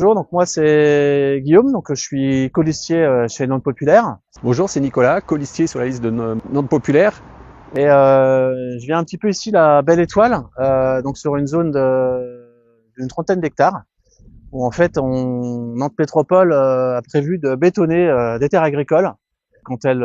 Bonjour, donc moi c'est Guillaume, donc je suis colistier chez Nantes Populaire. Bonjour, c'est Nicolas, colistier sur la liste de Nantes Populaire. Et je viens un petit peu ici la Belle Étoile, donc sur une zone d'une trentaine d'hectares, où en fait Nantes Métropole a prévu de bétonner des terres agricoles. Quand elle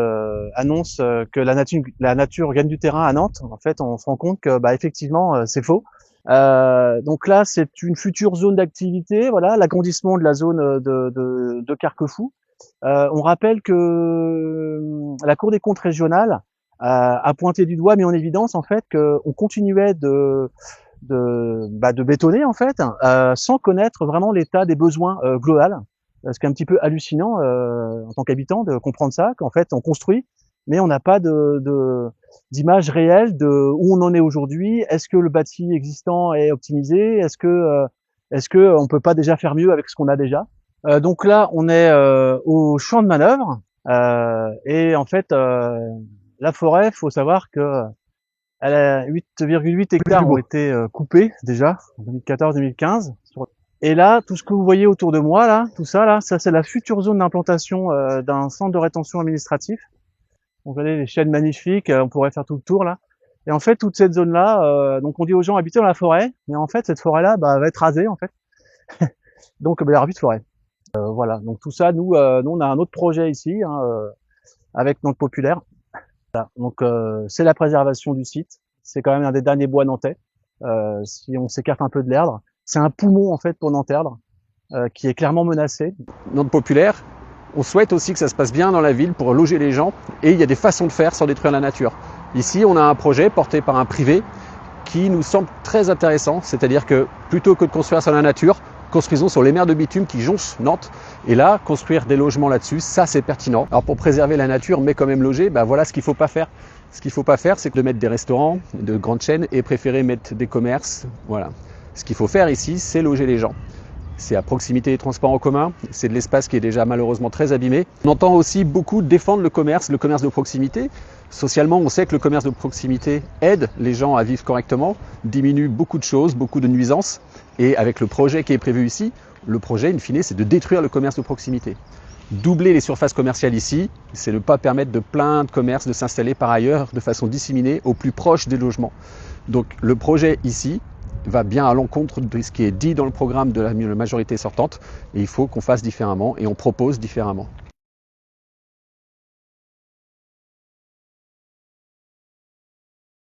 annonce que la nature gagne du terrain à Nantes, en fait on se rend compte que effectivement c'est faux. Donc là, c'est une future zone d'activité, voilà, l'agrandissement de la zone de Carquefou. On rappelle que la Cour des comptes régionale a pointé du doigt, mis en évidence en fait qu'on continuait de bétonner en fait, sans connaître vraiment l'état des besoins global. Ce qui est un petit peu hallucinant en tant qu'habitant de comprendre ça, qu'en fait on construit, mais on n'a pas d'image réelle de où on en est aujourd'hui. Est-ce que le bâti existant est optimisé? Est-ce que on peut pas déjà faire mieux avec ce qu'on a déjà? Donc là, on est au champ de manœuvre et en fait, la forêt, faut savoir que 8,8 hectares ont été coupés déjà en 2014-2015. Et là, tout ce que vous voyez autour de moi, là, tout ça, là, ça c'est la future zone d'implantation d'un centre de rétention administratif. Vous voyez les chênes magnifiques, on pourrait faire tout le tour là. Et en fait, toute cette zone-là, donc on dit aux gens habitez dans la forêt, mais en fait, cette forêt-là va être rasée en fait. Donc, il n'y aura plus de forêt. Voilà. Donc tout ça, nous, on a un autre projet ici avec Nantes Populaire. Voilà. Donc c'est la préservation du site. C'est quand même un des derniers bois nantais. Si on s'écarte un peu de l'Erdre, c'est un poumon en fait pour Nantes-Erdre qui est clairement menacé. Nantes Populaire, on souhaite aussi que ça se passe bien dans la ville pour loger les gens, et il y a des façons de faire sans détruire la nature. Ici, on a un projet porté par un privé qui nous semble très intéressant, c'est-à-dire que plutôt que de construire sur la nature, construisons sur les mers de bitume qui jonchent Nantes. Et là, construire des logements là-dessus, ça c'est pertinent. Alors pour préserver la nature, mais quand même loger, voilà ce qu'il ne faut pas faire. Ce qu'il ne faut pas faire, c'est de mettre des restaurants, de grandes chaînes, et préférer mettre des commerces. Voilà. Ce qu'il faut faire ici, c'est loger les gens. C'est à proximité des transports en commun, c'est de l'espace qui est déjà malheureusement très abîmé. On entend aussi beaucoup défendre le commerce de proximité. Socialement, on sait que le commerce de proximité aide les gens à vivre correctement, diminue beaucoup de choses, beaucoup de nuisances. Et avec le projet qui est prévu ici, le projet, in fine, c'est de détruire le commerce de proximité. Doubler les surfaces commerciales ici, c'est ne pas permettre de plein de commerces de s'installer par ailleurs de façon disséminée au plus proche des logements. Donc le projet ici va bien à l'encontre de ce qui est dit dans le programme de la majorité sortante, et il faut qu'on fasse différemment et on propose différemment.